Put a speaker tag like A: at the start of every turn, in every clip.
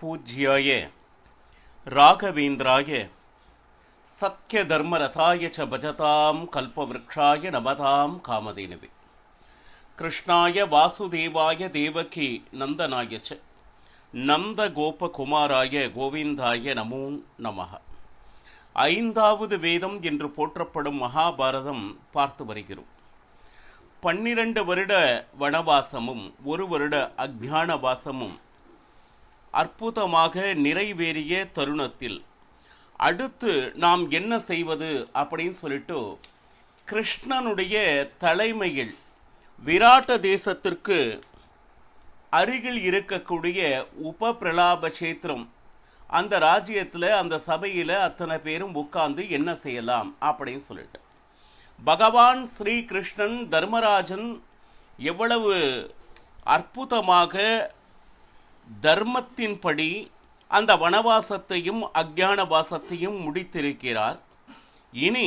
A: பூஜ்யாய ராகவேந்திராய சத்ய தர்மரதாய ச பஜதாம் கல்பவ்ருக்ஷாய நமதாம் காமதேனுவே கிருஷ்ணாய வாசுதேவாய தேவகி நந்தனாய ச நந்த கோபகுமாராய கோவிந்தாய நமோ நமஹ. ஐந்தாவது வேதம் என்று போற்றப்படும் மகாபாரதம் பார்த்து வருகிறோம். 12 வருட வனவாசமும் 1 வருட அஜ்ஞானவாசமும் அற்புதமாக நிறைவேறிய தருணத்தில் அடுத்து நாம் என்ன செய்வது அப்படின்னு சொல்லிட்டு கிருஷ்ணனுடைய தலைமையில் விராட்ட தேசத்திற்கு அருகில் இருக்கக்கூடிய உபபிரலாப கஷேத்திரம், அந்த ராஜ்யத்தில் அந்த சபையில் அத்தனை பேரும் உட்கார்ந்து என்ன செய்யலாம் அப்படின்னு சொல்லிட்டு பகவான் ஸ்ரீ கிருஷ்ணன் தர்மராஜன் எவ்வளவு அற்புதமாக தர்மத்தின்படி அந்த வனவாசத்தையும் அஜ்ஞானவாசத்தையும் முடித்திருக்கிறார். இனி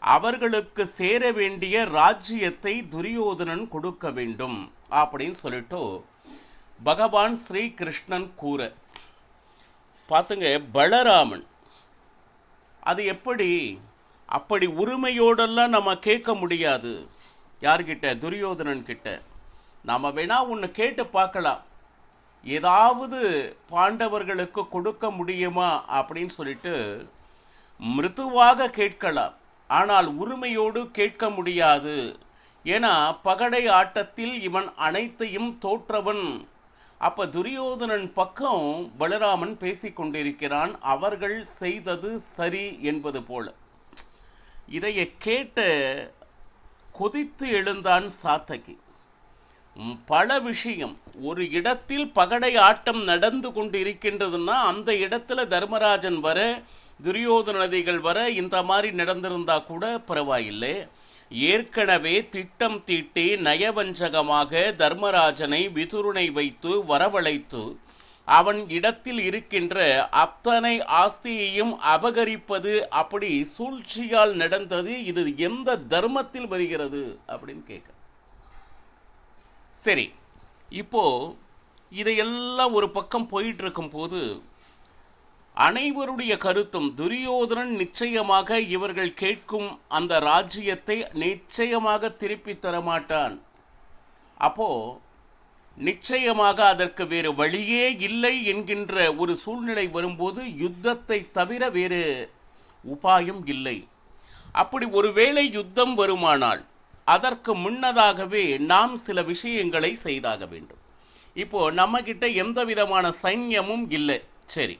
A: அவர்களுக்கு சேர வேண்டிய ராஜ்யத்தை துரியோதனன் கொடுக்க வேண்டும் அப்படின்னு சொல்லிட்டு பகவான் ஸ்ரீ கிருஷ்ணன் கூற பார்த்துங்க. பலராமன் அது எப்படி அப்படி உரிமையோடெல்லாம் நம்ம கேட்க முடியாது. யார்கிட்ட? துரியோதனன் கிட்ட. நாம் வேணா ஒன்று கேட்டு பார்க்கலாம், ஏதாவது பாண்டவர்களுக்கு கொடுக்க முடியுமா அப்படின்னு சொல்லிட்டு மிருதுவாக கேட்கலாம். ஆனால் உரிமையோடு கேட்க முடியாது. ஏன்னா பகடை ஆட்டத்தில் இவன் அனைத்தையும் தோற்றவன். அப்ப துரியோதனன் பக்கம் பலராமன் பேசிக்கொண்டிருக்கிறான், அவர்கள் செய்தது சரி என்பது போல. இதைய கேட்ட கொதித்து எழுந்தான் சாத்தகி. பல விஷயம், ஒரு இடத்தில் பகடை ஆட்டம் நடந்து கொண்டு இருக்கின்றதுன்னா அந்த இடத்துல தர்மராஜன் வர, துரியோதனதிகள் வர இந்த மாதிரி நடந்திருந்தா கூட பரவாயில்லை. ஏற்கனவே திட்டம் தீட்டி நயவஞ்சகமாக தர்மராஜனை விதுரனை வைத்து வரவழைத்து அவன் இடத்தில் இருக்கின்ற அத்தனை ஆஸ்தியையும் அபகரிப்பது அப்படி சூழ்ச்சியால் நடந்தது. இது எந்த தர்மத்தில் வருகிறது அப்படின்னு கேட்க. சரி, இப்போ இதையெல்லாம் ஒரு பக்கம் போயிட்டு இருக்கும் போது அனைவருடைய கருத்தும் துரியோதனன் நிச்சயமாக இவர்கள் கேட்கும் அந்த ராஜ்யத்தை நிச்சயமாக திருப்பி தரமாட்டான். அப்போ நிச்சயமாக அதற்கு வேறு வழியே இல்லை என்கின்ற ஒரு சூழ்நிலை வரும்போது யுத்தத்தை தவிர வேறு உபாயம் இல்லை. அப்படி ஒருவேளை யுத்தம் வருமானால் அதற்கு முன்னதாகவே நாம் சில விஷயங்களை செய்தாக வேண்டும். இப்போ நம்ம கிட்ட எந்த விதமான சைன்யமும் இல்லை. சரி,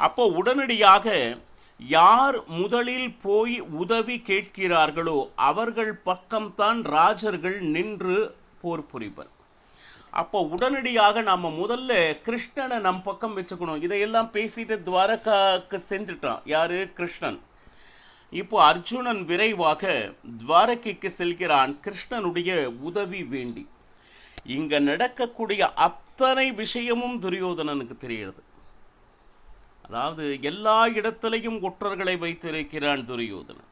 A: அப்போ உடனடியாக யார் முதலில் போய் உதவி கேட்கிறார்களோ அவர்கள் பக்கம்தான் ராஜர்கள் நின்று போர் புரிவர். அப்போ உடனடியாக நாம முதல்ல கிருஷ்ணனை நம் பக்கம் வச்சுக்கணும். இதையெல்லாம் பேசிட்டு துவாரகாக்கு செஞ்சுட்டான். யாரு? கிருஷ்ணன். இப்போ அர்ஜுனன் விரைவாக துவாரகைக்கு செல்கிறான் கிருஷ்ணனுடைய உதவி வேண்டி. இங்க நடக்கக்கூடிய அத்தனை விஷயமும் துரியோதனனுக்கு தெரிகிறது. அதாவது எல்லா இடத்திலையும் ஒற்றர்களை வைத்திருக்கிறான் துரியோதனன்.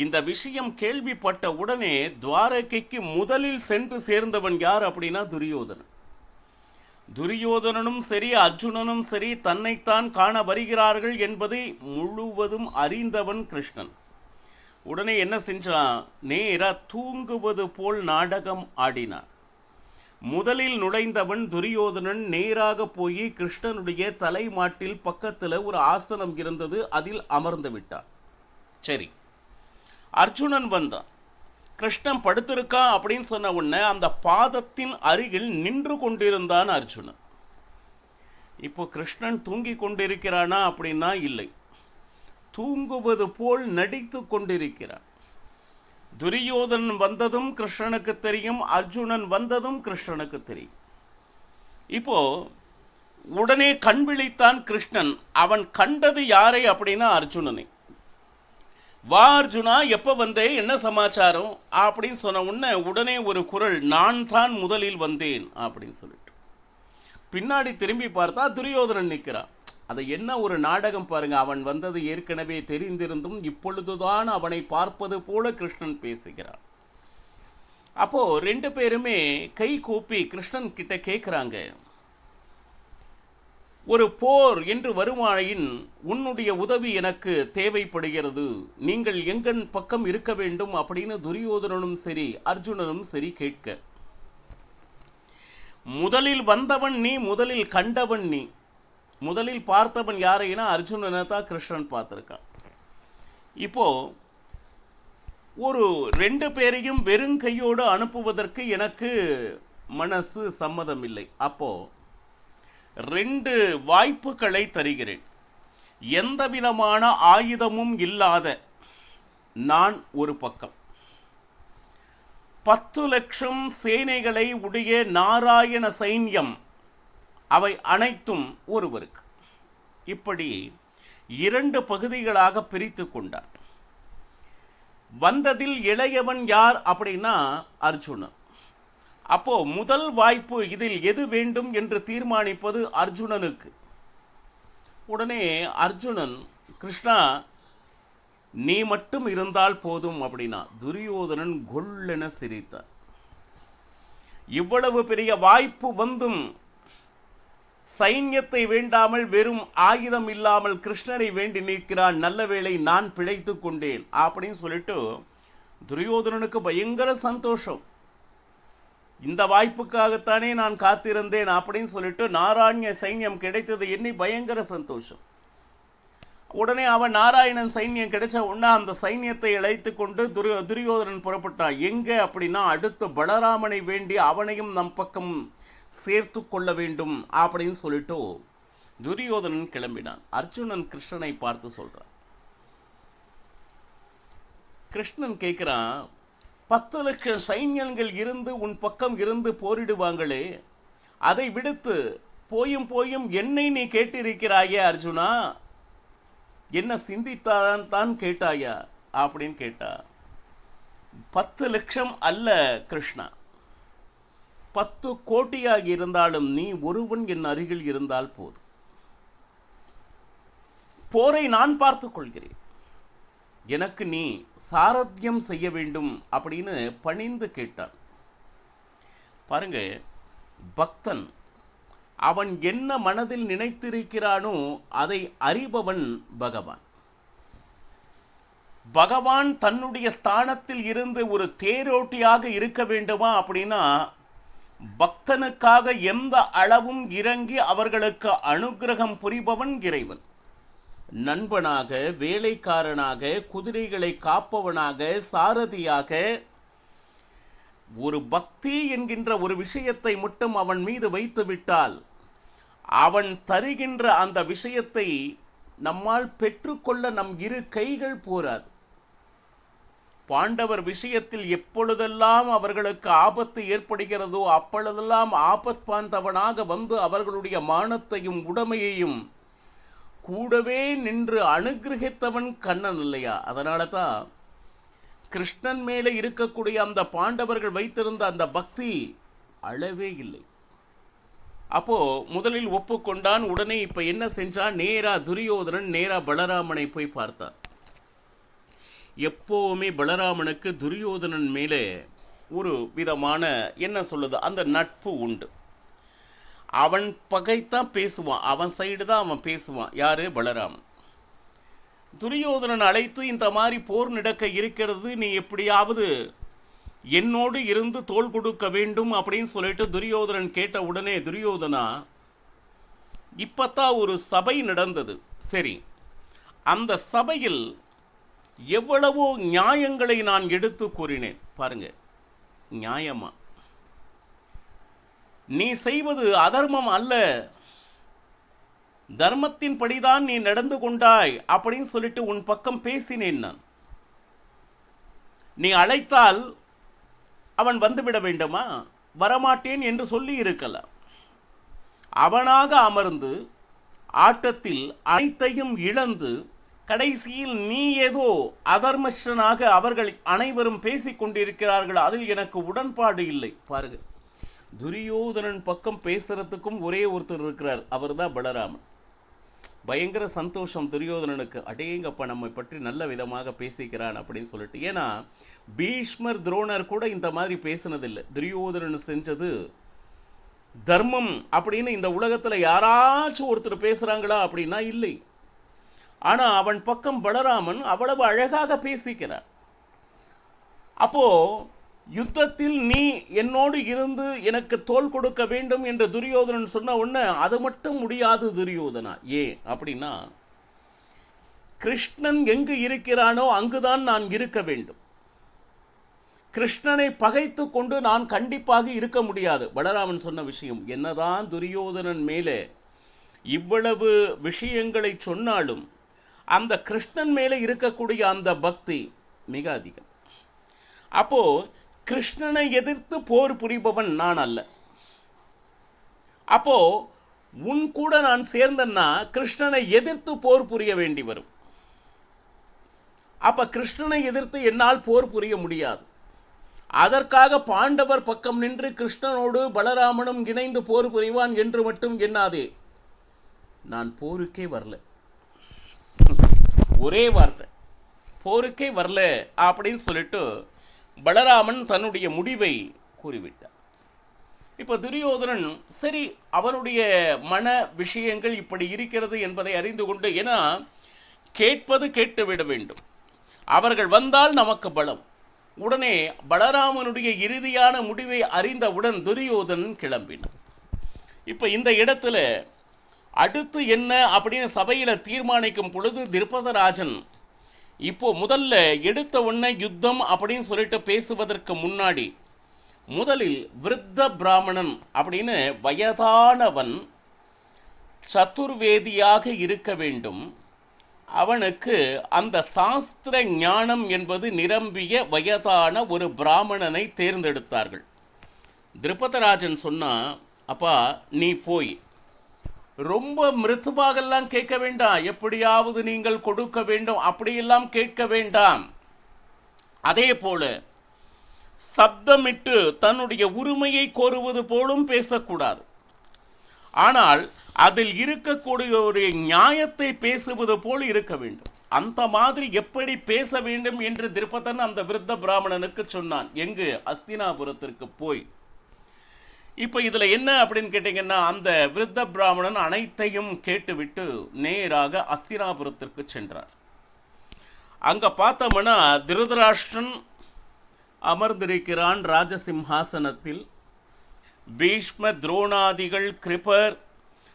A: இந்த விஷயம் கேள்விப்பட்ட உடனே துவாரகைக்கு முதலில் சென்று சேர்ந்தவன் யார் அப்படின்னா துரியோதனன். துரியோதனனும் சரி அர்ஜுனனும் சரி தன்னைத்தான் காண வருகிறார்கள் என்பதை முழுவதும் அறிந்தவன் கிருஷ்ணன். உடனே என்ன செஞ்சான்? நேரா தூங்குவது போல் நாடகம் ஆடினான். முதலில் நுழைந்தவன் துரியோதனன் நேராக போய் கிருஷ்ணனுடைய தலைமாட்டில் பக்கத்தில் ஒரு ஆசனம் இருந்தது, அதில் அமர்ந்து விட்டான். சரி, அர்ஜுனன் வந்தான். கிருஷ்ணன் படுத்திருக்கான் அப்படின்னு சொன்ன உடனே அந்த பாதத்தின் அருகில் நின்று கொண்டிருந்தான் அர்ஜுனன். இப்போ கிருஷ்ணன் தூங்கி கொண்டிருக்கிறானா அப்படின்னா இல்லை, தூங்குவது போல் நடித்து கொண்டிருக்கிறான். துரியோதனன் வந்ததும் கிருஷ்ணனுக்கு தெரியும், அர்ஜுனன் வந்ததும் கிருஷ்ணனுக்கு தெரியும். இப்போ உடனே கண் விழித்தான் கிருஷ்ணன். அவன் கண்டது யாரை அப்படின்னா அர்ஜுனனை. வா அர்ஜுனா, எப்ப வந்தே, என்ன சமாச்சாரம் அப்படின்னு சொன்ன உடனே ஒரு குரல், நான் தான் முதலில் வந்தேன் அப்படின்னு சொல்லிட்டு. பின்னாடி திரும்பி பார்த்தா துரியோதனன் நிற்கிறான். அதை என்ன ஒரு நாடகம் பாருங்க. அவன் வந்தது ஏற்கனவே தெரிந்திருந்தும் இப்பொழுதுதான் அவனை பார்ப்பது போல கிருஷ்ணன் பேசுகிறான். அப்போ 2 பேருமே கை கூப்பி கிருஷ்ணன் கிட்ட கேட்குறாங்க, ஒரு போர் என்று வருமாயின் உன்னுடைய உதவி எனக்கு தேவைப்படுகிறது, நீங்கள் எங்கன் பக்கம் இருக்க வேண்டும் அப்படின்னு துரியோதனனும் சரி அர்ஜுனனும் சரி கேட்க, முதலில் வந்தவன் நீ, முதலில் கண்டவன் நீ. முதலில் பார்த்தவன் யாரைனா அர்ஜுனனை தான் கிருஷ்ணன் பார்த்திருக்கான். இப்போ ஒரு 2 பேரையும் வெறும் கையோடு அனுப்புவதற்கு எனக்கு மனசு சம்மதம் இல்லை. அப்போ 2 வாய்ப்புகளை தருகிறேன். எந்த விதமான ஆயுதமும் இல்லாத நான் ஒரு பக்கம், 10 லட்சம் சேனைகளை உடைய நாராயண சைன்யம், அவை அனைத்தும் ஒருவருக்கு. இப்படி 2 பகுதிகளாக பிரித்து கொண்டார். வந்ததில் இளையவன் யார் அப்படின்னா அர்ஜுனன். அப்போ முதல் வாய்ப்பு, இதில் எது வேண்டும் என்று தீர்மானிப்பது அர்ஜுனனுக்கு. உடனே அர்ஜுனன், கிருஷ்ணா நீ மட்டும் இருந்தால் போதும் அப்படின்னா. துரியோதனன் கொல்லென சிரித்தார். இவ்வளவு பெரிய வாய்ப்பு வந்தும் சைன்யத்தை வேண்டாமல் வெறும் ஆயுதம் இல்லாமல் கிருஷ்ணரை வேண்டி நிற்கிறான், நல்ல வேளை நான் பிழைத்து கொண்டேன் அப்படின்னு சொல்லிட்டு துரியோதனனுக்கு பயங்கர சந்தோஷம். இந்த வாய்ப்புக்காகத்தானே நான் காத்திருந்தேன் அப்படின்னு சொல்லிட்டு நாராயண சைன்யம் கிடைத்தது எண்ணி பயங்கர சந்தோஷம். உடனே அவன் நாராயணன் சைன்யம் கிடைச்ச உடனே அந்த சைன்யத்தை அழைத்து கொண்டு துரியோதனன் புறப்பட்டான். எங்க அப்படின்னா அடுத்து பலராமனை வேண்டி அவனையும் நம் பக்கம் சேர்த்து கொள்ள வேண்டும் அப்படின்னு சொல்லிட்டு துரியோதனன் கிளம்பினான். அர்ஜுனன் கிருஷ்ணனை பார்த்து சொல்றான். கிருஷ்ணன் கேட்கிறான், 10 லட்சம் சைன்யங்கள் இருந்து உன் பக்கம் இருந்து போரிடுவாங்களே, அதை விடுத்து போயும் என்னை நீ கேட்டிருக்கிறாயே அர்ஜுனா, என்ன சிந்தித்தான் தான் கேட்டாயா அப்படின்னு கேட்டா. 10 லட்சம் அல்ல கிருஷ்ணா, 10 கோடியாக இருந்தாலும் நீ ஒருவன் என் அருகில் இருந்தால் போதும். போரை நான் பார்த்துக் கொள்கிறேன், எனக்கு நீ சாரத்தியம் செய்ய வேண்டும் அப்படின்னு பணிந்து கேட்டான். பாருங்க, பக்தன் அவன் என்ன மனதில் நினைத்திருக்கிறானோ அதை அறிபவன் பகவான். பகவான் தன்னுடைய ஸ்தானத்தில் இருந்து ஒரு தேரோட்டியாக இருக்க வேண்டுமா அப்படின்னா பக்தனுக்காக எந்த அளவும் இறங்கி அவர்களுக்கு அனுகிரகம் புரிபவன் இறைவன். நண்பனாக, வேலைக்காரனாக, குதிரைகளை காப்பவனாக, சாரதியாக, ஒரு பக்தி என்கின்ற ஒரு விஷயத்தை மட்டும் அவன் மீது வைத்து விட்டால் அவன் தருகின்ற அந்த விஷயத்தை நம்மால் பெற்றுக்கொள்ள நம் 2 கைகள் போராது. பாண்டவர் விஷயத்தில் எப்பொழுதெல்லாம் அவர்களுக்கு ஆபத்து ஏற்படுகிறதோ அப்பொழுதெல்லாம் ஆபத்பாந்தவனாக வந்து அவர்களுடைய மானத்தையும் உடைமையையும் கூடவே நின்று அனுகிரகித்தவன் கண்ணன் இல்லையா? அதனால தான் கிருஷ்ணன் மேலே இருக்கக்கூடிய அந்த பாண்டவர்கள் வைத்திருந்த அந்த பக்தி அளவே இல்லை. அப்போ முதலில் ஒப்புக்கொண்டான். உடனே இப்ப என்ன செஞ்சான், நேரா துரியோதனன் நேரா பலராமனை போய் பார்த்தார். எப்போவுமே பலராமனுக்கு துரியோதனன் மேலே ஒரு விதமான என்ன சொல்லுது அந்த நட்பு உண்டு. அவன் பகைத்தான் பேசுவான், அவன் சைடு தான் அவன் பேசுவான். யாரு? பலராமன். துரியோதனன் அழைத்து இந்த மாதிரி போர் நடக்க இருக்கிறது, நீ எப்படியாவது என்னோடு இருந்து தோள் கொடுக்க வேண்டும் அப்படின்னு சொல்லிட்டு துரியோதனன் கேட்ட உடனே, துரியோதனா இப்பத்தான் ஒரு சபை நடந்தது, சரி அந்த சபையில் எவ்வளவோ நியாயங்களை நான் எடுத்து கூறினேன். பாருங்க, நியாயமா? நீ செய்வது அதர்மம் அல்ல, தர்மத்தின் படிதான் நீ நடந்து கொண்டாய் அப்படின்னு சொல்லிட்டு உன் பக்கம் பேசினேன் நான். நீ அழைத்தால் அவன் வந்துவிட வேண்டுமா? வரமாட்டேன் என்று சொல்லி இருக்கலாம். அவனாக அமர்ந்து ஆட்டத்தில் அனைத்தையும் இழந்து கடைசியில் நீ ஏதோ அதர்மஸ்டனாக அவர்கள் அனைவரும் பேசிக் கொண்டிருக்கிறார்கள், அதில் எனக்கு உடன்பாடு இல்லை. பாருங்க, துரியோதனன் பக்கம் பேசுறதுக்கும் ஒரே ஒருத்தர் இருக்கிறார், அவர் தான் பலராமன். பயங்கர சந்தோஷம் துரியோதனனுக்கு, அடேங்கப்பா நம்மை பற்றி நல்ல விதமாக பேசிக்கிறான் அப்படின்னு சொல்லிட்டு. ஏன்னா பீஷ்மர் துரோணர் கூட இந்த மாதிரி பேசினதில்லை. துரியோதனன் செஞ்சது தர்மம் அப்படின்னு இந்த உலகத்தில் யாராச்சும் ஒருத்தர் பேசுகிறாங்களா அப்படின்னா இல்லை. ஆனால் அவன் பக்கம் பலராமன் அவ்வளவு அழகாக பேசிக்கிறார். அப்போ யுத்தத்தில் நீ என்னோடு இருந்து எனக்கு தோள் கொடுக்க வேண்டும் என்று துரியோதனன் சொன்ன உடனே அது மட்டும் முடியாது துரியோதனா. ஏன் அப்படின்னா, கிருஷ்ணன் எங்கு இருக்கிறானோ அங்குதான் நான் இருக்க வேண்டும். கிருஷ்ணனை பகைத்து கொண்டு நான் கண்டிப்பாக இருக்க முடியாது. பலராமன் சொன்ன விஷயம். என்னதான் துரியோதனன் மேலே இவ்வளவு விஷயங்களை சொன்னாலும் அந்த கிருஷ்ணன் மேலே இருக்கக்கூடிய அந்த பக்தி மிக அதிகம். அப்போ கிருஷ்ணனை எதிர்த்து போர் புரிபவன் நான் அல்ல. அப்போ உன் கூட நான் சேர்ந்தன்னா கிருஷ்ணனை எதிர்த்து போர் புரிய வேண்டி வரும். அப்ப கிருஷ்ணனை எதிர்த்து என்னால் போர் புரிய முடியாது. அதற்காக பாண்டவர் பக்கம் நின்று கிருஷ்ணனோடு பலராமனும் இணைந்து போர் புரிவான் என்று மட்டும் எண்ணாதே. நான் போருக்கே வரல. ஒரே வார்த்தை, போருக்கே வரல அப்படின்னு சொல்லிட்டு பலராமன் தன்னுடைய முடிவை கூறிவிட்டார். இப்போ துரியோதனன் சரி, அவனுடைய மன விஷயங்கள் இப்படி இருக்கிறது என்பதை அறிந்து கொண்டு, ஏன்னா கேட்பது கேட்டுவிட வேண்டும். அவர்கள் வந்தால் நமக்கு பலம். உடனே பலராமனுடைய இறுதியான முடிவை அறிந்தவுடன் துரியோதனன் கிளம்பினான். இப்போ இந்த இடத்துல அடுத்து என்ன அப்படின்னு சபையில் தீர்மானிக்கும் பொழுது திருபதராஜன் இப்போ முதல்ல எடுத்த உடனே யுத்தம் அப்படின்னு சொல்லிட்டு பேசுவதற்கு முன்னாடி முதலில் விருத்த பிராமணன் அப்படின்னு வயதானவன் சதுர்வேதியாக இருக்க வேண்டும். அவனுக்கு அந்த சாஸ்திர ஞானம் என்பது நிரம்பிய வயதான ஒரு பிராமணனை தேர்ந்தெடுத்தார்கள். திருபதராஜன் சொன்னா, அப்பா நீ போய் ரொம்ப மிருதுவாகலாம் கேட்க வேண்டாம், எப்படியாவது நீங்கள் கொடுக்க வேண்டும் அப்படியெல்லாம் கேட்க வேண்டாம். அதே போல சப்தமிட்டு தன்னுடைய உரிமையை கோருவது போலும் பேசக்கூடாது. ஆனால் அதில் இருக்கக்கூடிய ஒரு நியாயத்தை பேசுவது போல் இருக்க வேண்டும். அந்த மாதிரி எப்படி பேச வேண்டும் என்று திருப்பதன் அந்த விருத்த பிராமணனுக்கு சொன்னான். எங்கு? அஸ்தினாபுரத்திற்கு போய். இப்போ இதில் என்ன அப்படின்னு கேட்டிங்கன்னா, அந்த விருத்த பிராமணன் அனைத்தையும் கேட்டுவிட்டு நேராக அஸ்தினாபுரத்திற்கு சென்றார். அங்கே பார்த்தோம்னா திருதராஷ்டிரன் அமர்ந்திருக்கிறான் ராஜசிம்ஹாசனத்தில். பீஷ்ம துரோணாதிகள், கிருபர்,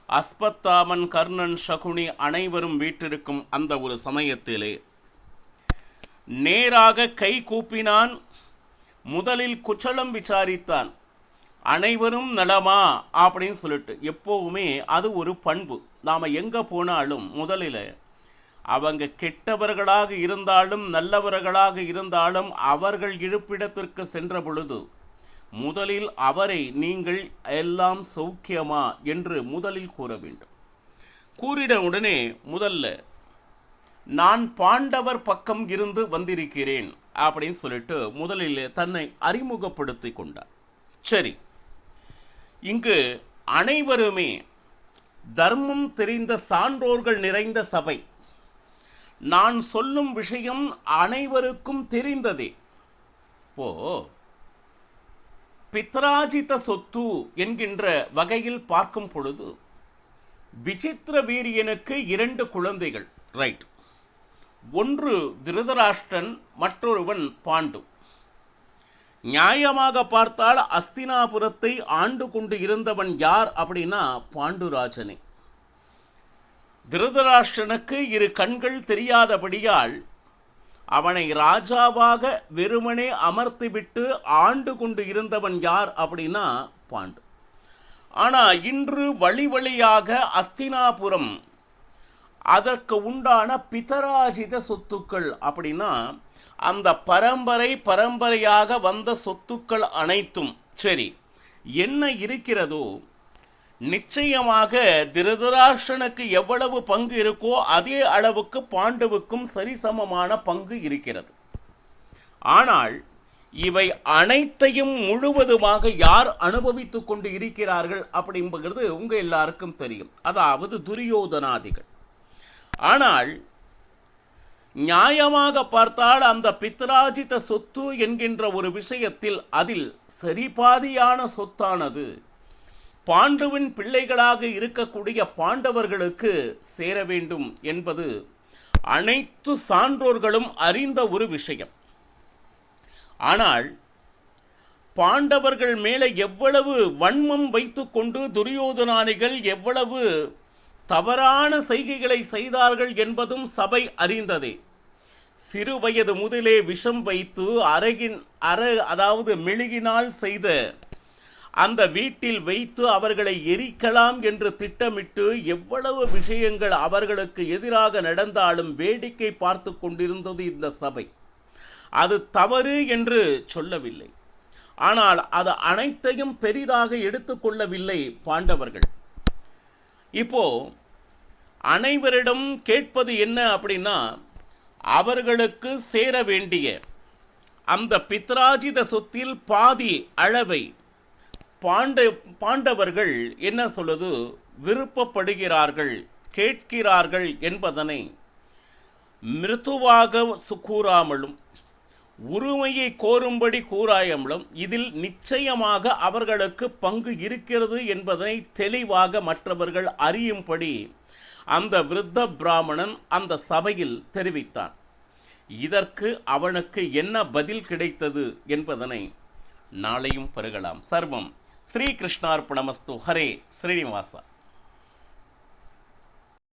A: அஸ்வத்தாமன், கர்ணன், சகுனி அனைவரும் வீட்டிருக்கும் அந்த ஒரு சமயத்திலே நேராக கை கூப்பினான். முதலில் குச்சலம் விசாரித்தான், அனைவரும் நலமா அப்படின்னு சொல்லிட்டு. எப்போவுமே அது ஒரு பண்பு. நாம் எங்கே போனாலும் முதலில் அவங்க கெட்டவர்களாக இருந்தாலும் நல்லவர்களாக இருந்தாலும் அவர்கள் இருப்பிடத்திற்கு சென்ற பொழுது முதலில் அவரை நீங்கள் எல்லாம் சௌக்கியமா என்று முதலில் கூற வேண்டும். கூறிட உடனே முதல்ல நான் பாண்டவர் பக்கம் இருந்து வந்திருக்கிறேன் அப்படின்னு சொல்லிட்டு முதலில் தன்னை அறிமுகப்படுத்தி கொண்டார். சரி, இங்கு அனைவருமே தர்மம் தெரிந்த சான்றோர்கள் நிறைந்த சபை. நான் சொல்லும் விஷயம் அனைவருக்கும் தெரிந்ததே. இப்போ பித்ராஜித சொத்து என்கின்ற வகையில் பார்க்கும் பொழுது விசித்திர வீரியனுக்கு 2 குழந்தைகள். ரைட். ஒன்று திருதராஷ்டிரன், மற்றொருவன் பாண்டு. நியாயமாக பார்த்தால் அஸ்தினாபுரத்தை ஆண்டு கொண்டு இருந்தவன் யார் அப்படின்னா பாண்டுராஜனே. திருதராஷ்டிரனுக்கு 2 கண்கள் தெரியாதபடியால் அவனை ராஜாவாக வெறுமனே அமர்த்திவிட்டு ஆண்டு கொண்டு இருந்தவன் யார் அப்படின்னா பாண்டு. ஆனால் இன்று வழி வழியாக அஸ்தினாபுரம் அதற்கு உண்டான பிதராஜித சொத்துக்கள் அப்படின்னா அந்த பரம்பரையாக வந்த சொத்துக்கள் அனைத்தும் சரி என்ன இருக்கிறதோ நிச்சயமாக திருதராஷ்டிரனுக்கு எவ்வளவு பங்கு இருக்கோ அதே அளவுக்கு பாண்டுவுக்கும் சரிசமமான பங்கு இருக்கிறது. ஆனால் இவை அனைத்தையும் முழுவதுமாக யார் அனுபவித்துக் கொண்டு இருக்கிறார்கள் அப்படிங்கிறது உங்க எல்லாருக்கும் தெரியும். அதாவது துரியோதனாதிகள். ஆனால் நியாயமாக பார்த்தால் அந்த பித்ராஜித சொத்து என்கின்ற ஒரு விஷயத்தில் அதில் சரிபாதியான சொத்தானது பாண்டுவின் பிள்ளைகளாக இருக்கக்கூடிய பாண்டவர்களுக்கு சேர வேண்டும் என்பது அனைத்து சான்றோர்களும் அறிந்த ஒரு விஷயம். ஆனால் பாண்டவர்கள் மேலே எவ்வளவு வன்மம் வைத்துக்கொண்டு துரியோதனானிகள் எவ்வளவு தவறான செய்கைகளை செய்தார்கள் என்பதும் சபை அறிந்ததே. சிறு வயது முதலே விஷம் வைத்து அதாவது மெழுகினால் செய்த அந்த வீட்டில் வைத்து அவர்களை எரிக்கலாம் என்று திட்டமிட்டு எவ்வளவு விஷயங்கள் அவர்களுக்கு எதிராக நடந்தாலும் வேடிக்கை பார்த்து கொண்டிருந்தது இந்த சபை. அது தவறு என்று சொல்லவில்லை, ஆனால் அது அனைத்தையும் பெரிதாக எடுத்துக்கொள்ளவில்லை பாண்டவர்கள். இப்போ அனைவரிடம் கேட்பது என்ன அப்படின்னா, அவர்களுக்கு சேர வேண்டிய அந்த பித்ராஜித சொத்தில் பாதி அளவை பாண்டவர்கள் என்ன சொல்லுது, விருப்பப்படுகிறார்கள், கேட்கிறார்கள் என்பதனை மிருதுவாக கூறாமலும் உரிமையை கோரும்படி கூறாயமலும் இதில் நிச்சயமாக அவர்களுக்கு பங்கு இருக்கிறது என்பதனை தெளிவாக மற்றவர்கள் அறியும்படி அந்த விருத்த பிராமணன் அந்த சபையில் தெரிவித்தான். இதற்கு அவனுக்கு என்ன பதில் கிடைத்தது என்பதனை நாளையும் பெறுகலாம். சர்வம் ஸ்ரீகிருஷ்ணார்ப்பணமஸ்து. ஹரே ஸ்ரீனிவாசா.